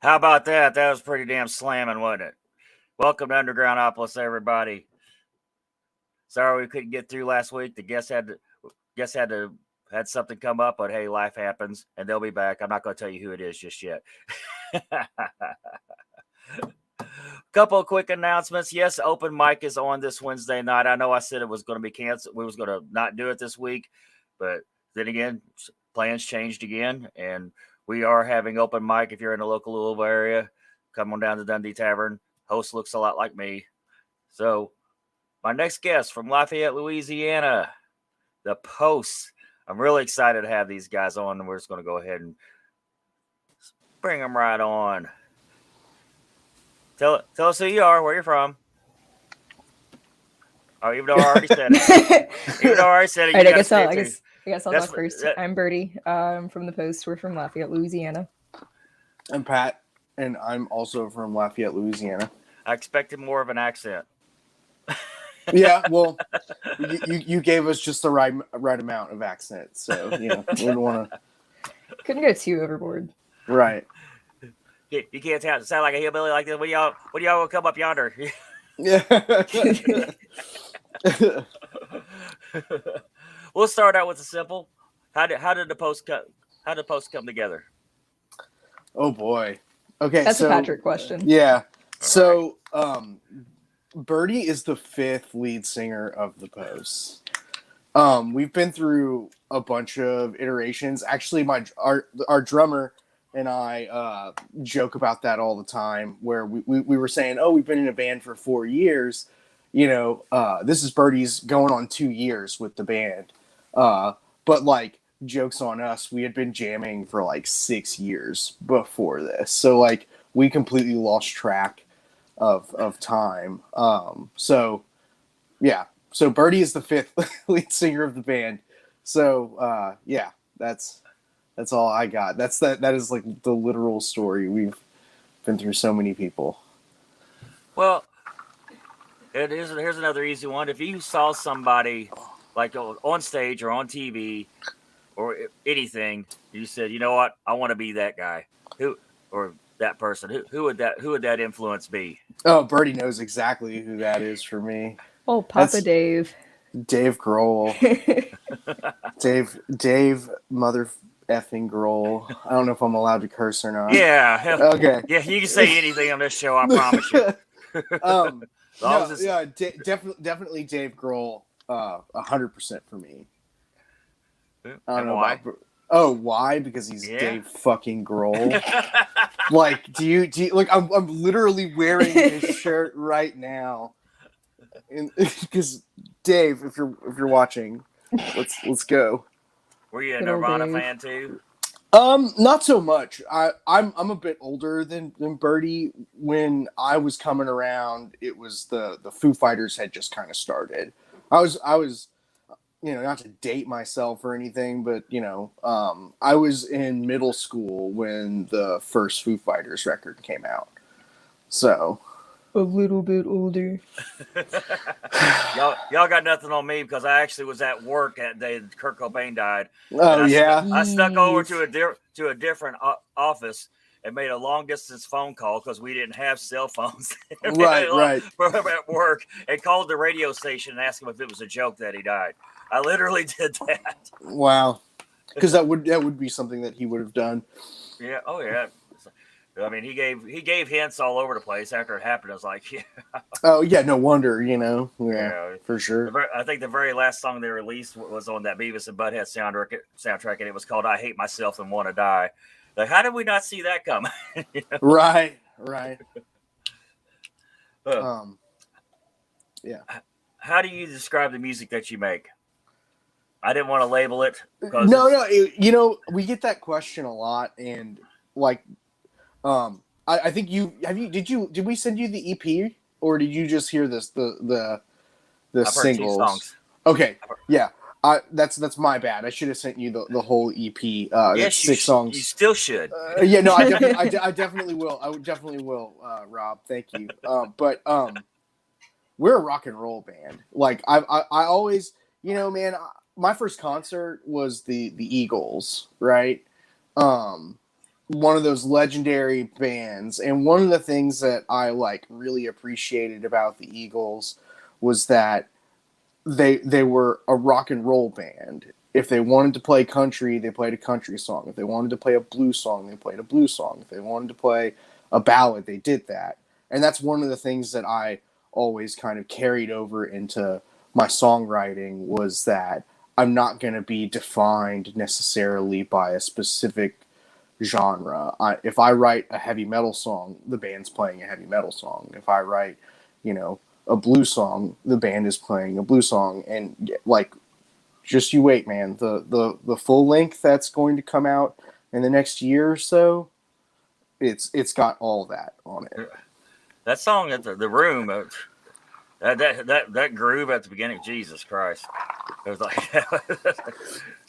How about that? That was pretty damn slamming, wasn't it? Welcome to Undergroundopolis, everybody. Sorry we couldn't get through last week. The guest had something come up, but hey, life happens, and they'll be back. I'm not going to tell you who it is just yet. Couple of quick announcements. Yes, open mic is on this Wednesday night. I know I said it was going to be canceled. We was going to not do it this week, but then again, plans changed again, and we are having open mic. If you're in the local Louisville area, come on down to Dundee Tavern. Host looks a lot like me. So my next guest from Lafayette, Louisiana, the Post. I'm really excited to have these guys on, and we're just going to go ahead and bring them right on. Tell us who you are, where you're from. Oh, even though I already said it. Right, I guess I'll talk first. I'm Birdie. I'm from the Post. We're from Lafayette, Louisiana. I'm Pat, and I'm also from Lafayette, Louisiana. I expected more of an accent. Yeah, well, you gave us just the right amount of accent, so we didn't want to. Couldn't go too overboard. Right. You can't sound like a hillbilly like this. When y'all will come up yonder? Yeah. We'll start out with the simple. How did the Post come together? Oh boy. Okay, that's a Patrick question. Yeah. So, Birdie is the 5th lead singer of the Post. We've been through a bunch of iterations. Actually, our drummer and I joke about that all the time, where we were saying, oh, we've been in a band for 4 years. This is Birdie's going on 2 years with the band. But like, joke's on us, we had been jamming for like 6 years before this. So like, we completely lost track of time. So Birdie is the 5th lead singer of the band. So that's all I got. That is like the literal story. We've been through so many people. Well, here's another easy one. If you saw somebody like on stage or on TV or anything, you said, you know what, I want to be that guy. Who or that person? Who would that influence be? Oh, Birdie knows exactly who that is for me. Oh, Papa Dave. Dave Grohl. Dave mother effing Grohl. I don't know if I'm allowed to curse or not. Yeah. Okay. Yeah, you can say anything on this show, I promise you. Definitely Dave Grohl, 100% for me. I don't know why? Why? Because he's Dave fucking Grohl. Like, do you like? I'm literally wearing his shirt right now, because Dave, if you're watching, let's go. Were you a Nirvana fan too? Not so much. I'm a bit older than Birdie. When I was coming around, it was the Foo Fighters had just kind of started. I was, not to date myself or anything, but I was in middle school when the first Foo Fighters record came out. So a little bit older. y'all got nothing on me because I actually was at work that day that Kurt Cobain died. Oh yeah. I snuck over to a different office and made a long distance phone call because we didn't have cell phones. Right. At work, and called the radio station and asked him if it was a joke that he died. I literally did that. Wow. Because that would be something that he would have done. Yeah. Oh yeah. I mean, he gave hints all over the place after it happened. I was like, yeah. Oh yeah, no wonder, Yeah, for sure. I think the very last song they released was on that Beavis and Butthead soundtrack, and it was called "I Hate Myself and Want to Die." Like, how did we not see that coming? Right. Yeah. How do you describe the music that you make? I didn't want to label it. No. We get that question a lot, and like, I think did we send you the EP, or did you just hear the singles? 2 songs. Okay, yeah. That's my bad. I should have sent you the whole EP. Yes, 6 songs. You still should. Yeah, no, I definitely will. I definitely will, Rob. Thank you. But we're a rock and roll band. Like I always, man. My first concert was the Eagles, right? one of those legendary bands. And one of the things that I like really appreciated about the Eagles was that they were a rock and roll band. If they wanted to play country, they played a country song. If they wanted to play a blues song, they played a blues song. If they wanted to play a ballad, they did that. And that's one of the things that I always kind of carried over into my songwriting, was that I'm not going to be defined necessarily by a specific genre. If I write a heavy metal song, the band's playing a heavy metal song. If I write, a blues song, the band is playing a blues song. And like, just you wait, man. The full length that's going to come out in the next year or so, it's got all that on it. That song at the room, that groove at the beginning, Jesus Christ, it was like.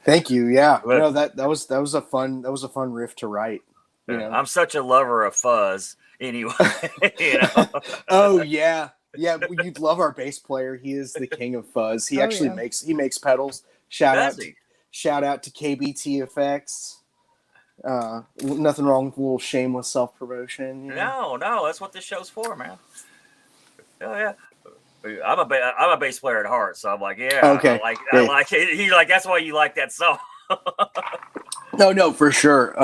Thank you. Yeah, no, that was a fun riff to write. I'm such a lover of fuzz, anyway. Oh yeah. Yeah, you'd love our bass player. He is the king of fuzz. He makes pedals. Shout out to KBT Effects. Nothing wrong with a little shameless self promotion. No, that's what this show's for, man. Oh yeah, I'm a bass player at heart, so I'm like, yeah, okay, I like it. He's like, that's why you like that song. No, for sure.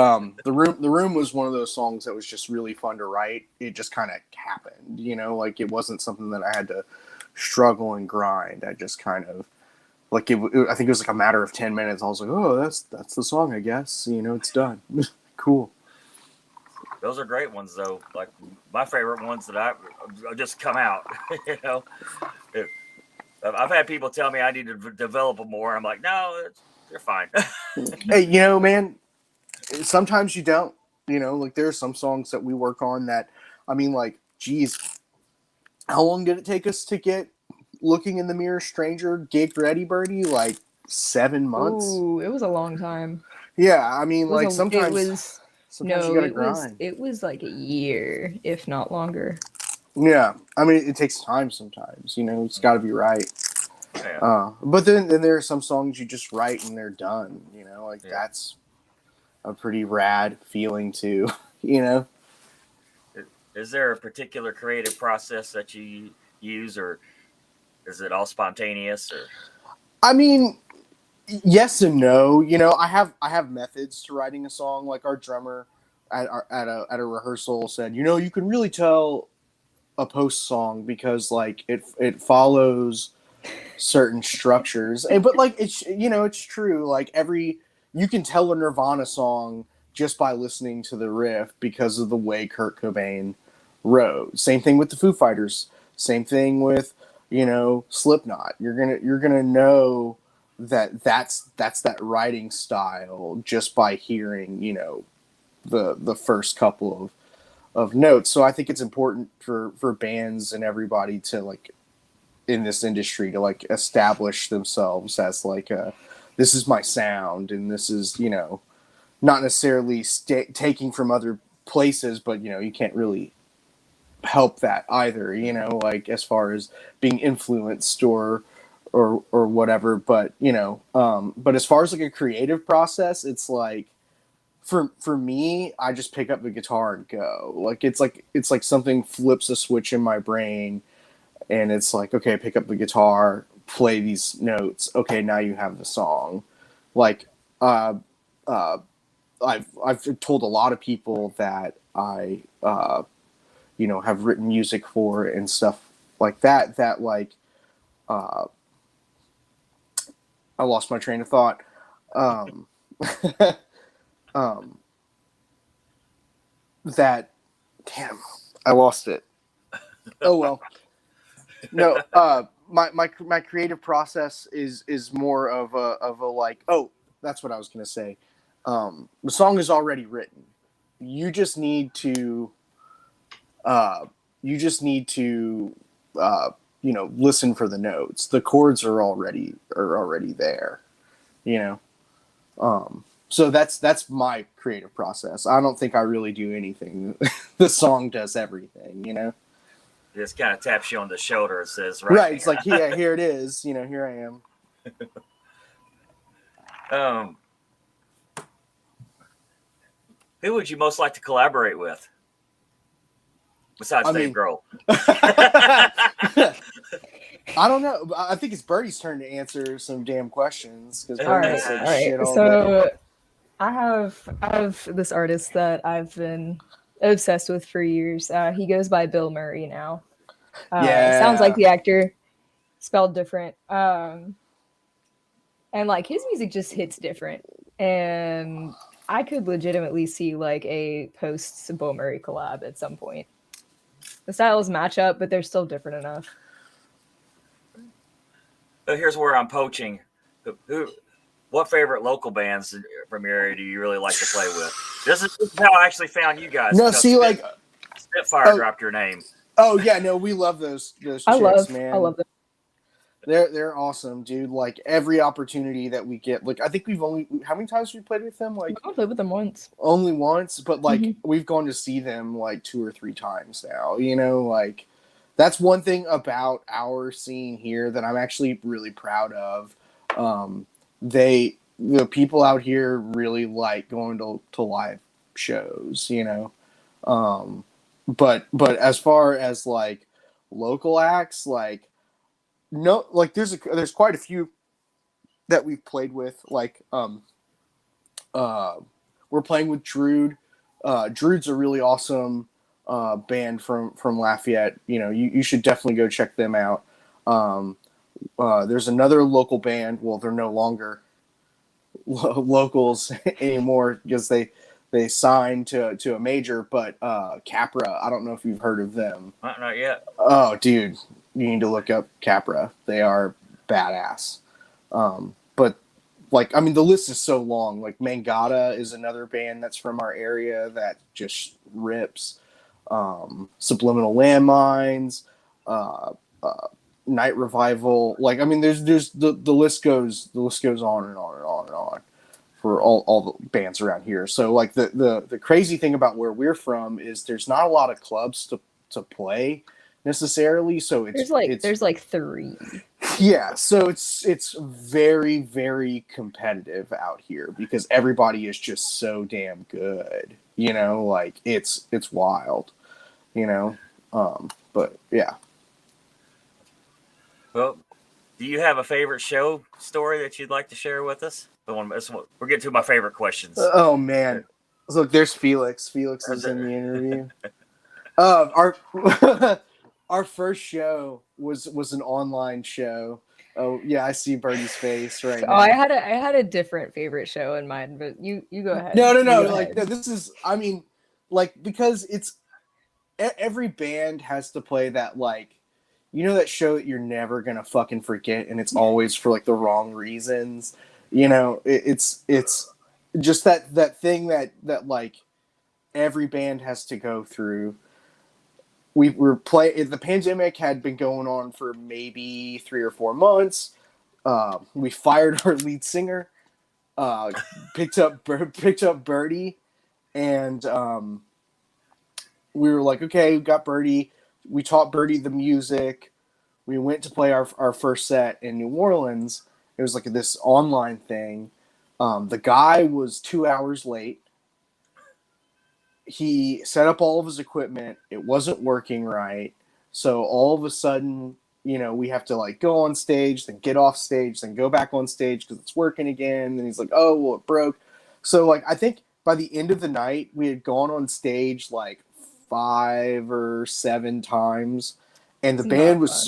The room was one of those songs that was just really fun to write. It just kind of happened, like it wasn't something that I had to struggle and grind. I just kind of like it. I think it was like a matter of 10 minutes. I was like, oh, that's the song, I guess. It's done. Cool. Those are great ones, though. Like my favorite ones that I just come out. I've had people tell me I need to develop them more. I'm like, no, you're fine. Hey, man, sometimes you don't. Like there are some songs that we work on that, I mean, like, geez, how long did it take us to get Looking in the Mirror Stranger gig ready, Birdie? Like 7 months. Ooh, it was a long time. Yeah, I mean, like sometimes you gotta grind. It was like a year, if not longer. Yeah, I mean, it takes time sometimes. It's got to be right. Yeah. But then there are some songs you just write and they're done. That's a pretty rad feeling too. Is there a particular creative process that you use, or is it all spontaneous? Or I mean, yes and no. I have methods to writing a song. Like our drummer at a rehearsal said, you can really tell a post song because like it follows certain structures. But like it's true. Like you can tell a Nirvana song just by listening to the riff because of the way Kurt Cobain wrote. Same thing with the Foo Fighters. Same thing with Slipknot. You're gonna know that's that writing style just by hearing the first couple of notes. So I think it's important for bands and everybody to like in this industry to like establish themselves as like this is my sound, and this is not necessarily taking from other places, but you can't really help that either, like as far as being influenced or whatever. But but as far as like a creative process, it's like for me, I just pick up the guitar and go. Like it's like something flips a switch in my brain, and it's like, okay, pick up the guitar, play these notes. Okay, now you have the song. Like I've told a lot of people that I have written music for and stuff like that like I lost my train of thought. That damn, I lost it. Oh well. No, my creative process is more of a like, oh, that's what I was gonna say. The song is already written. You just need to listen for the notes. The chords are already there, so that's my creative process. I don't think I really do anything. The song does everything, It just kind of taps you on the shoulder and says, right. It's like, yeah, here it is. Here I am. Who would you most like to collaborate with? Besides Dave Grohl. I don't know. I think it's Birdie's turn to answer some damn questions because all right. So I have this artist that I've been obsessed with for years. He goes by Bill Murray now. Sounds like the actor, spelled different. And like his music just hits different. And I could legitimately see like a post Bill Murray collab at some point. The styles match up, but they're still different enough. Here's where I'm poaching. What favorite local bands from your area do you really like to play with? This is how I actually found you guys. No, see, Spitfire dropped your name. Oh yeah, no, we love those chicks, man. I love them. They're awesome, dude. Like every opportunity that we get, like I think how many times have we played with them? Like I played with them once. Only once, but like we've gone to see them like 2 or 3 times now. You know, like that's one thing about our scene here that I'm actually really proud of. The people out here really like going to live shows, you know. But as far as like local acts, like no, like there's quite a few that we've played with. Like we're playing with Druid. Druid's a really awesome band from Lafayette. You know, you should definitely go check them out. There's another local band. Well, they're no longer locals anymore because they signed to a major. But Capra, I don't know if you've heard of them. Not yet. Oh, dude, you need to look up Capra. They are badass. But like, I mean, the list is so long. Like Mangata is another band that's from our area that just rips. Subliminal Landmines, Night Revival. Like, I mean, there's the list goes on and on and on and on for all the bands around here. So like the crazy thing about where we're from is there's not a lot of clubs to play necessarily. So there's like 3. Yeah, so it's very, very competitive out here because everybody is just so damn good. You know, like it's wild. You know, but yeah. Well, do you have a favorite show story that you'd like to share with us? We're getting to my favorite questions. Oh man, look, there's Felix. Felix is in the interview. Our first show was an online show. Oh yeah, I see Birdie's face right now. I had a different favorite show in mind, but you go ahead. No. Like no, this is, I mean, like because it's every band has to play that, like, you know, that show that you're never gonna fucking forget, and it's always for like the wrong reasons. You know, it's just that thing that like every band has to go through. The pandemic had been going on for maybe 3 or 4 months. We fired our lead singer, picked up Birdie, and we were like, okay, we got Birdie. We taught Birdie the music. We went to play our first set in New Orleans. It was like this online thing. The guy was 2 hours late. He set up all of his equipment. It wasn't working right. So all of a sudden, you know, we have to like go on stage, then get off stage, then go back on stage because it's working again. And he's like, oh, well, it broke. So like, I think by the end of the night, we had gone on stage like 5 or 7 times. And the band was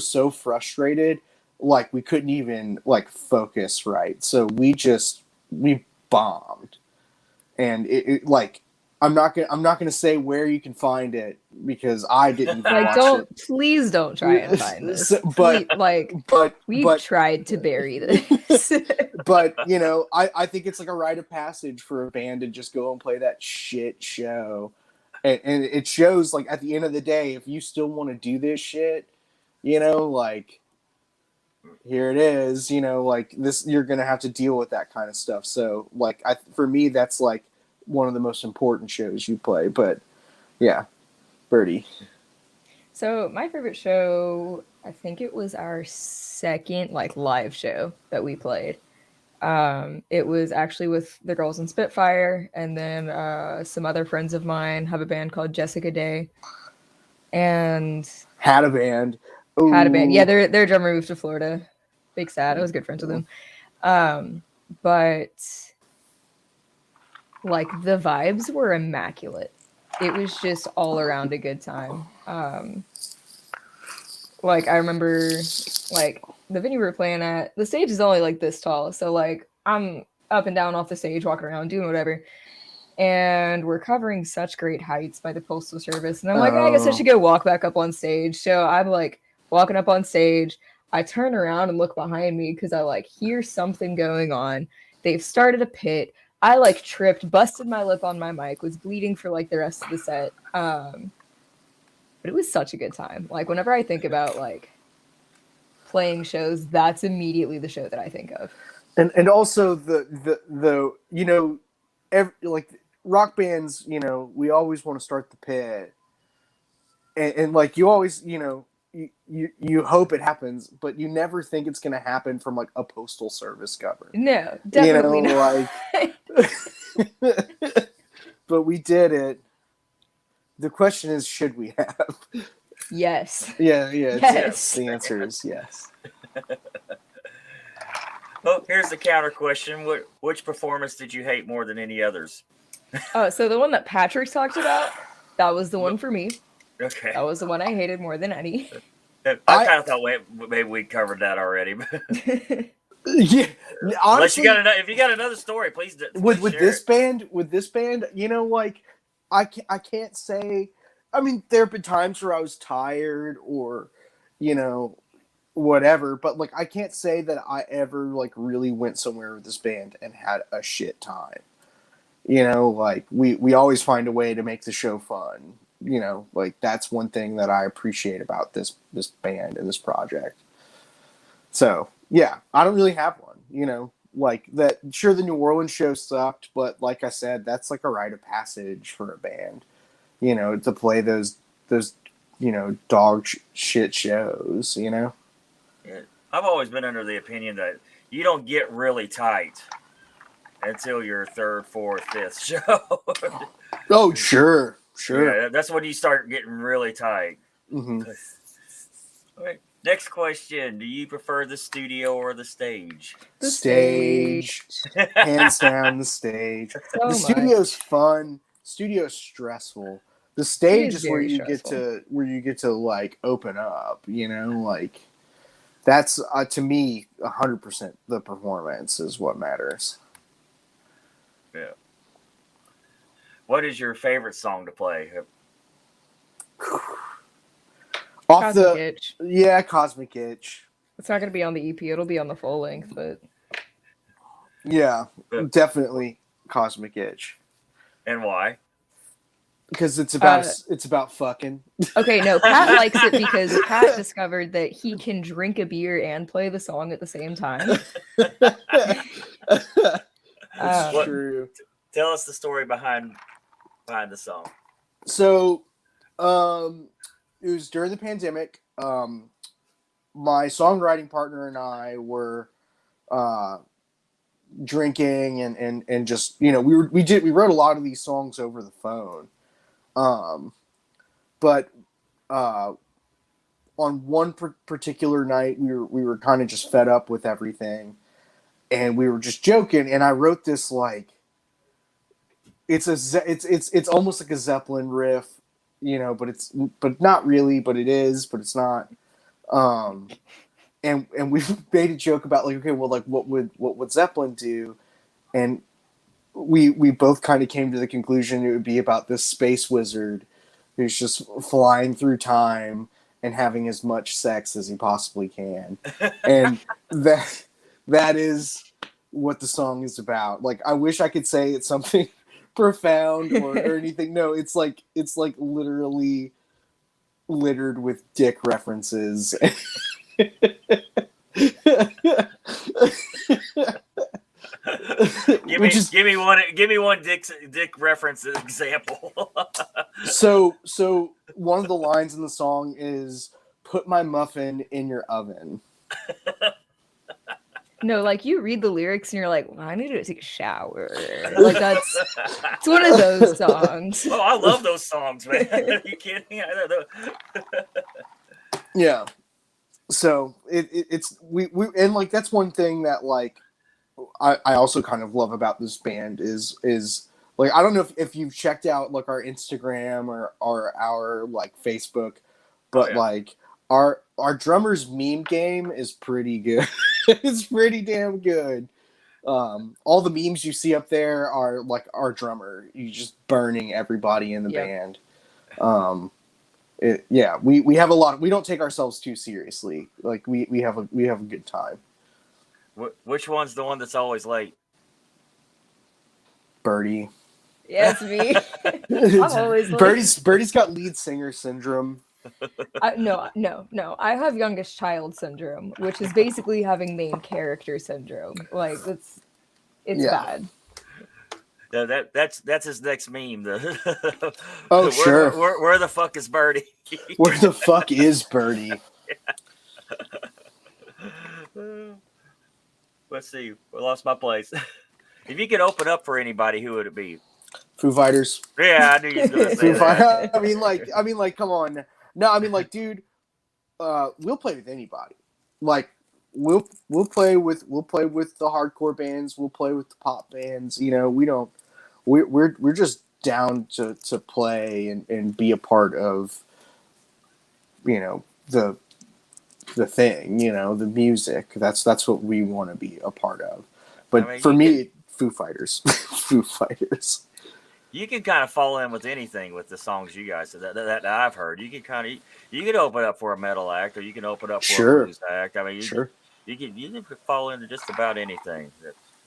so frustrated, like we couldn't even like focus right. So we bombed. And it like, I'm not gonna say where you can find it because I didn't even watch it. Please don't try and find this. We've tried to bury this. But you know, I think it's like a rite of passage for a band to just go and play that shit show, and it shows like at the end of the day, if you still want to do this shit, you know, like here it is, you know, like this, you're gonna have to deal with that kind of stuff. So like for me, that's like one of the most important shows you play. But yeah, Birdie. So my favorite show, I think it was our second like live show that we played. It was actually with the girls in Spitfire, and then some other friends of mine have a band called Jessica Day, and had a band. Had a band. Ooh. Yeah, their drummer moved to Florida. Big sad. I was good friends with him. But like the vibes were immaculate. It was just all around a good time. Like I remember like the venue we were playing at, the stage is only like this tall. So like I'm up and down off the stage, walking around, doing whatever. And we're covering such great heights by the Postal Service. And I'm like, I guess I should go walk back up on stage. So I'm like walking up on stage. I turn around and look behind me because I like hear something going on. They've started a pit. I like tripped, busted my lip on my mic, was bleeding for like the rest of the set. But it was such a good time. Like whenever I think about like playing shows, that's immediately the show that I think of. And also the you know, like rock bands, you know, we always want to start the pit, and like you always, you know, you hope it happens, but you never think it's going to happen from like a Postal Service cover. No, definitely you know, not. Like, but we did it. The question is, should we have? Yes. Yeah. Yes. The answer is yes. Well, here's the counter question: which performance did you hate more than any others? Oh, so the one that Patrick talked about, that was the one for me. Okay. That was the one I hated more than any. I kind of thought maybe we covered that already. Yeah, honestly, if you got another story, please with this it. band, you know, like I can't say. I mean, there have been times where I was tired or, you know, whatever, but like I can't say that I ever like really went somewhere with this band and had a shit time. You know, like we always find a way to make the show fun. You know, like that's one thing that I appreciate about this band and this project. So yeah, I don't really have one. You know, like that. Sure, the New Orleans show sucked, but like I said, that's like a rite of passage for a band. You know, to play those you know dog shit shows. You know. Yeah. I've always been under the opinion that you don't get really tight until your third, fourth, fifth show. Oh, sure. Yeah, that's when you start getting really tight. Mm-hmm. All right. Next question. Do you prefer the studio or the stage? The stage. Hands down, the stage. So the studio's fun. Studio's stressful. The stage is where you get to like open up, you know, like that's to me 100% the performance is what matters. Yeah. What is your favorite song to play? Cosmic Itch. Yeah, Cosmic Itch. It's not going to be on the EP. It'll be on the full length, but yeah, definitely Cosmic Itch. And why? Because it's about fucking. Okay, no, Pat likes it because Pat discovered that he can drink a beer and play the song at the same time. That's true. Tell us the story behind the song. So, it was during the pandemic. My songwriting partner and I were drinking and just, you know, we wrote a lot of these songs over the phone. But on one particular night, we were kind of just fed up with everything, and we were just joking. And I wrote this like it's almost like a Zeppelin riff, you know, but not really, but it is, but it's not. And we made a joke about like, okay, well, like what would Zeppelin do? And we both kind of came to the conclusion it would be about this space wizard who's just flying through time and having as much sex as he possibly can. And that is what the song is about. Like, I wish I could say it's something profound or anything. No, it's like literally littered with dick references. Give me one dick reference example. So one of the lines in the song is "Put my muffin in your oven." No, like you read the lyrics and you're like, well, I need to take a shower. Like it's one of those songs. Oh, I love those songs, man. Are you kidding? Yeah. So it's we and like that's one thing that like I also kind of love about this band is like I don't know if you've checked out like our Instagram or our like Facebook, but like our drummer's meme game is pretty good. It's pretty damn good. All the memes you see up there are like our drummer. He's just burning everybody in the band. We have a lot. We don't take ourselves too seriously. Like we have a good time. Which one's the one that's always late? Birdie. Yeah, it's me. I'm always late. Birdie's got lead singer syndrome. No. I have youngest child syndrome, which is basically having main character syndrome. Like it's bad. That's his next meme. Oh, sure. Where the fuck is Birdie? Where the fuck is Birdie? Let's see. I lost my place. If you could open up for anybody, who would it be? Foo Fighters. Yeah, I knew you was gonna say that. I mean, like, come on. No, I mean, like, dude, we'll play with anybody. Like, we'll play with the hardcore bands. We'll play with the pop bands. You know, we're just down to play and be a part of, you know, the thing. You know, the music. That's what we want to be a part of. But I mean, for me, Foo Fighters. Foo Fighters. You can kind of fall in with anything with the songs you guys that I've heard. You can open up for a metal act, or you can open up for a blues act. I mean, you can fall into just about anything.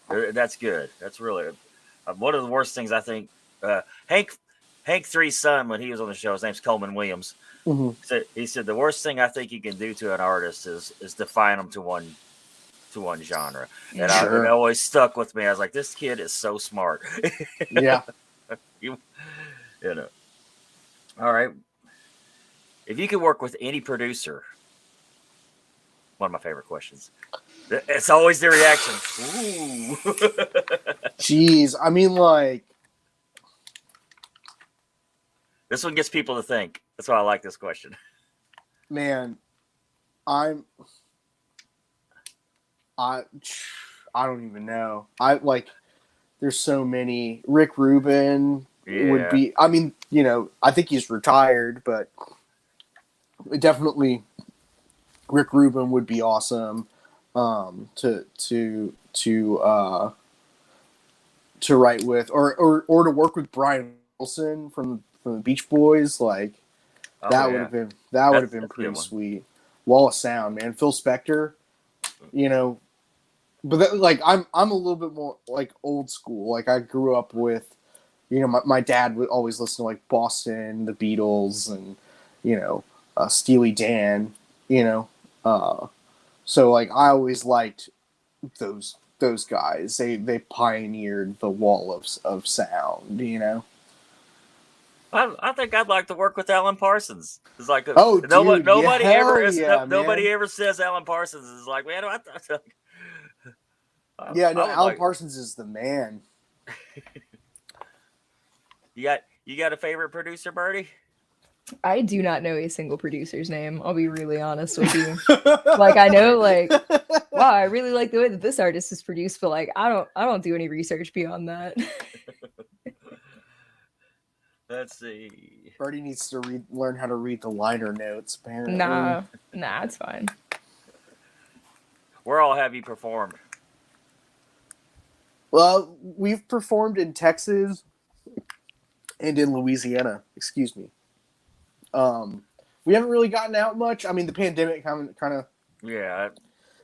That's good. That's really one of the worst things I think. Hank III's son, when he was on the show, his name's Coleman Williams. Mm-hmm. He said the worst thing I think you can do to an artist is define them to one genre, and it always stuck with me. I was like, this kid is so smart. Yeah. You know. All right. If you could work with any producer, one of my favorite questions. It's always the reaction. Ooh. Jeez, I mean, like, this one gets people to think. That's why I like this question. Man, I don't even know. There's so many. Rick Rubin would be. I mean, you know, I think he's retired, but definitely Rick Rubin would be awesome to write with, or to work with Brian Wilson from the Beach Boys. Like that would have been pretty sweet. Wall of Sound, man. Phil Spector, you know. But I'm a little bit more like old school. Like I grew up with, you know, my dad would always listen to like Boston, the Beatles, and you know, Steely Dan. You know, so like I always liked those guys. They pioneered the wall of sound. You know. I think I'd like to work with Alan Parsons. It's like nobody ever says Alan Parsons is like, man. Alan Parsons is the man. You got a favorite producer, Birdie? I do not know a single producer's name. I'll be really honest with you. Like I know, like, wow, I really like the way that this artist is produced, but like I don't do any research beyond that. Let's see. Birdie needs to learn how to read the liner notes. Apparently, nah, it's fine. Where all have you performed? Well, we've performed in Texas and in Louisiana. Excuse me. We haven't really gotten out much. I mean, the pandemic kind of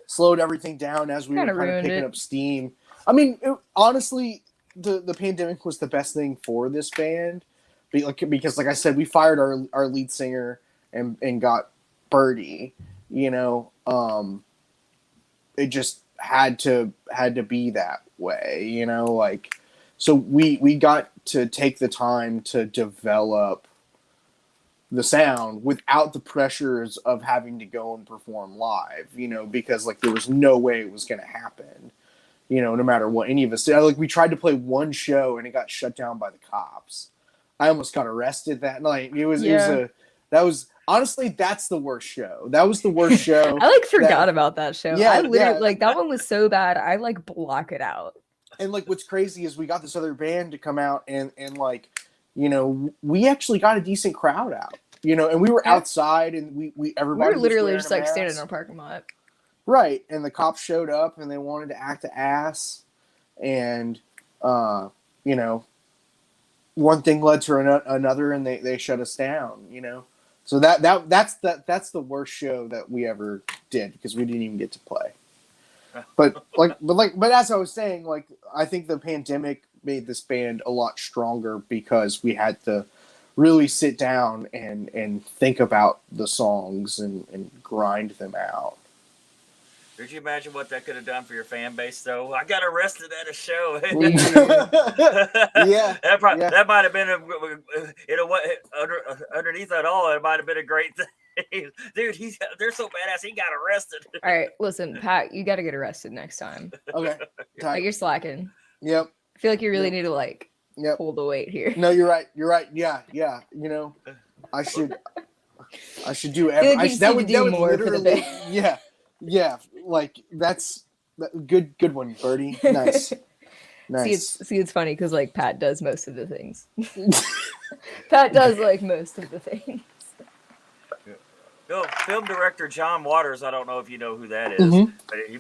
slowed everything down as we were kind of picking up steam. I mean, honestly, the pandemic was the best thing for this band because, like I said, we fired our lead singer and got Birdie. You know, it just had to be that way, you know, like, so we got to take the time to develop the sound without the pressures of having to go and perform live, because like there was no way it was going to happen, no matter what any of us did. Like we tried to play one show and it got shut down by the cops. I almost got arrested that night. Honestly, that's the worst show. That was the worst show. I forgot about that show. Yeah, I literally that one was so bad. I block it out. And like what's crazy is we got this other band to come out and like, we actually got a decent crowd out. And we were outside and everybody we were literally just like standing in our parking lot. Right. And the cops showed up and they wanted to act the ass. And one thing led to another and they shut us down, So that's the worst show that we ever did because we didn't even get to play. But as I was saying, like I think the pandemic made this band a lot stronger because we had to really sit down and think about the songs and grind them out. Could you imagine what that could have done for your fan base, though? I got arrested at a show. Yeah, that might have been underneath it all. It might have been a great thing, dude. They're so badass. He got arrested. All right, listen, Pat, you got to get arrested next time. Okay, like you're slacking. Yep. I feel like you really need to pull the weight here. No, you're right. Yeah. I should do everything. That would more literally. Yeah. Like that's good one, Birdie. Nice. See, it's funny because like Pat does most of the things. Pat does like most of the things. Film director John Waters. I don't know if you know who that is, but he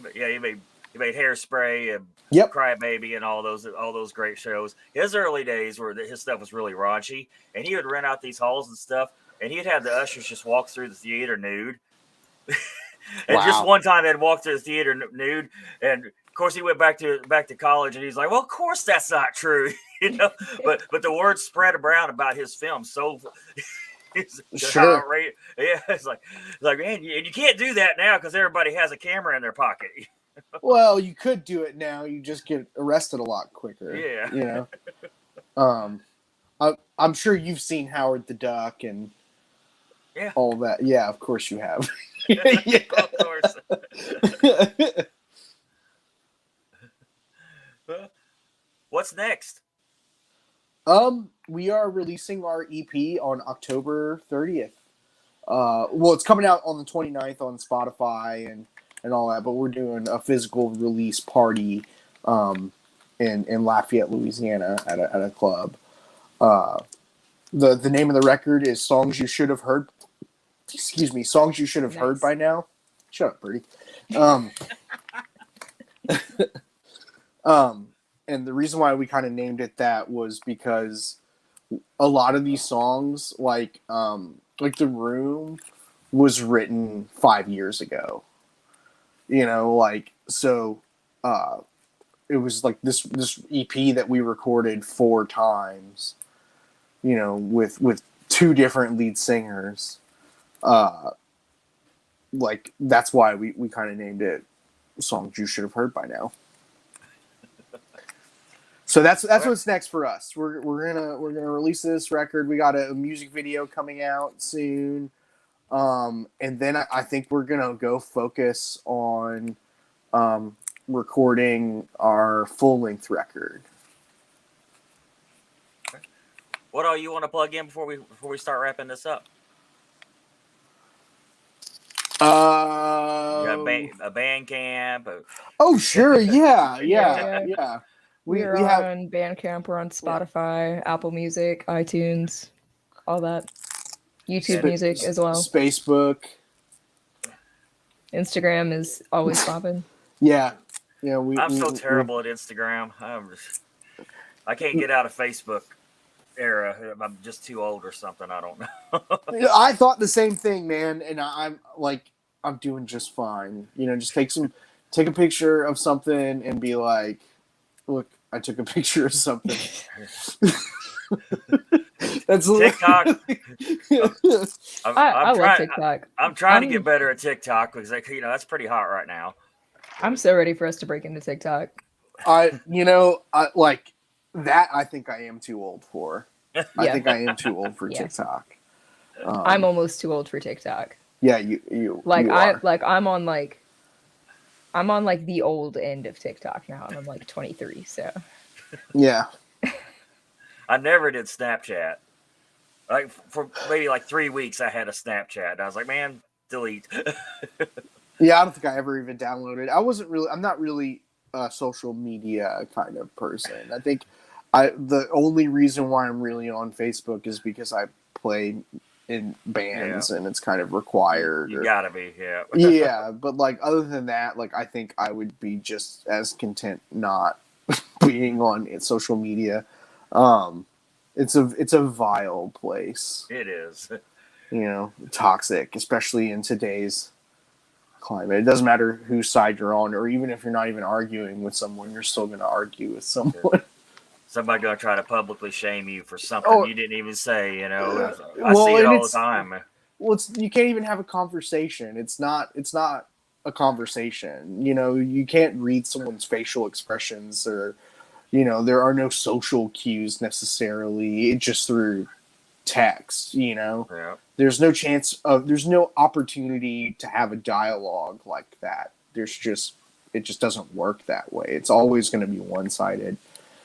made Hairspray and Cry Baby and all those great shows. His early days where his stuff was really raunchy, and he would rent out these halls and stuff, and he'd have the ushers just walk through the theater nude. And just one time they'd walk through the theater nude, and of course he went back to college, and he's like, well, of course that's not true, but the word spread around about his film. So sure. Yeah, it's like man, and you can't do that now because everybody has a camera in their pocket. Well, you could do it now. You just get arrested a lot quicker. Yeah. I'm sure you've seen Howard the Duck and all that. Yeah, of course you have. Of course. What's next? We are releasing our EP on October 30th. Well, it's coming out on the 29th on Spotify and all that, but we're doing a physical release party in Lafayette, Louisiana at a club. The name of the record is Songs You Should Have Heard. Excuse me, Songs You Should Have Heard by Now. Shut up, Birdie. And the reason why we kind of named it that was because a lot of these songs, like The Room, was written 5 years ago. So it was like this EP that we recorded 4 times, with 2 different lead singers. That's why we kind of named it Songs You Should Have Heard by Now. So that's what's next for us. We're gonna release this record. We got a music video coming out soon, and then I think we're gonna go focus on recording our full-length record. What all you want to plug in before we start wrapping this up? You got a band camp. Oh, sure, yeah. We have on Bandcamp. We're on Spotify, Apple Music, iTunes, all that. YouTube Music as well. Facebook. Instagram is always popping. Yeah. I'm so terrible at Instagram. I can't get out of Facebook era. I'm just too old or something. I don't know. I thought the same thing, man, and I'm doing just fine. Just take a picture of something and be like, look, I took a picture of something. That's TikTok. I love TikTok. I'm trying to get better at TikTok because that's pretty hot right now. I'm so ready for us to break into TikTok. I think I am too old for. I think I am too old for TikTok. I'm almost too old for TikTok. Yeah, you like you I are. like I'm on like the old end of TikTok now, and I'm like 23. So Yeah. I never did Snapchat. Like for maybe like 3 weeks, I had a Snapchat. And I was like, man, delete. Yeah, I don't think I ever even downloaded. I'm not really a social media kind of person. I think the only reason why I'm really on Facebook is because I play in bands and it's kind of required. You gotta be, yeah. Yeah, but like other than that, like I think I would be just as content not being on social media. It's a vile place. It is. Toxic, especially in today's climate. It doesn't matter whose side you're on, or even if you're not even arguing with someone, you're still going to argue with someone. Somebody going to try to publicly shame you for something you didn't even say. I well, see it all the time. Well, you can't even have a conversation. It's not a conversation. You can't read someone's facial expressions, or there are no social cues necessarily. It's just through text. Yeah. There's no opportunity to have a dialogue like that. It just doesn't work that way. It's always going to be one-sided.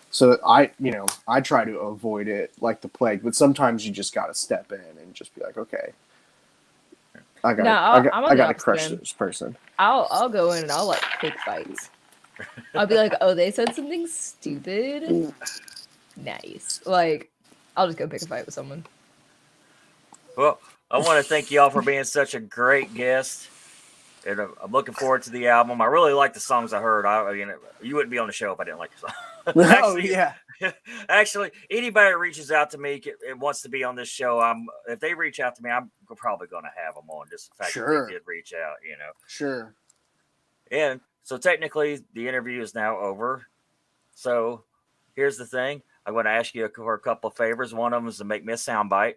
So I try to avoid it like the plague, but sometimes you just got to step in and just be like, okay, I got to crush this person. I'll go in and I'll like pick fights. I'll be like, oh, they said something stupid. Nice. Like, I'll just go pick a fight with someone. Well, I want to thank y'all for being such a great guest. And I'm looking forward to the album. I really like the songs I heard. You wouldn't be on the show if I didn't like your song. Actually, anybody that reaches out to me and wants to be on this show, if they reach out to me, I'm probably going to have them on. Just the fact that they did reach out, Sure. And so technically, the interview is now over. So here's the thing. I'm going to ask you for a couple of favors. One of them is to make me a soundbite.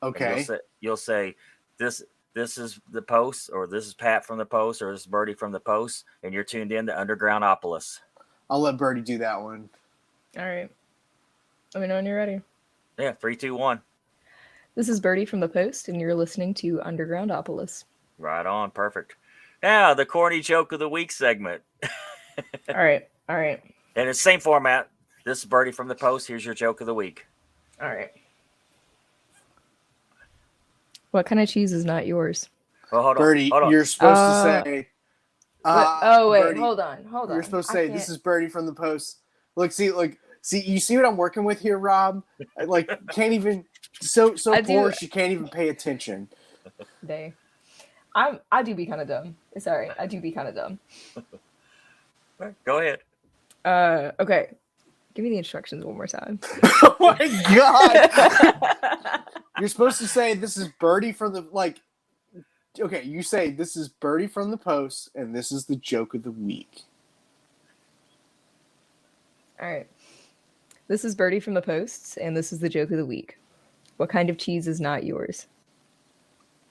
Okay. You'll say this is the Post, or this is Pat from the Post, or this is Birdie from the Post, and you're tuned in to Undergroundopolis. I'll let Birdie do that one. All right. Let me know when you're ready. Yeah, 3, 2, 1. This is Birdie from the Post, and you're listening to Undergroundopolis. Right on. Perfect. Now, the corny joke of the week segment. All right. And it's the same format. This is Birdie from the Post. Here's your joke of the week. All right. What kind of cheese is not yours? Well, hold on. Birdie, hold on. You're supposed to say... wait, Birdie, hold on. You're supposed to say, this is Birdie from the Post. See, you see what I'm working with here, Rob? Can't even... So poor, she can't even pay attention. I do be kind of dumb. It's all right. I do be kind of dumb. Go ahead. Okay. Give me the instructions one more time. Oh my God! You're supposed to say, this is Birdie from the... Okay, you say, this is Birdie from the Post, and this is the joke of the week. All right. This is Birdie from the Post, and this is the joke of the week. What kind of cheese is not yours?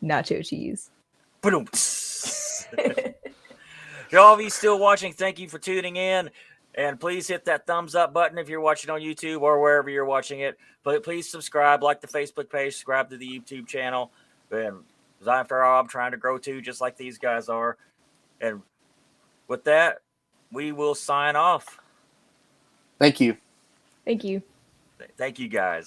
Nacho cheese. Y'all of you still watching, thank you for tuning in. And please hit that thumbs up button if you're watching on YouTube or wherever you're watching it. But please subscribe, like the Facebook page, subscribe to the YouTube channel. And after all, I'm trying to grow too, just like these guys are. And with that, we will sign off. Thank you. Thank you. Thank you, guys.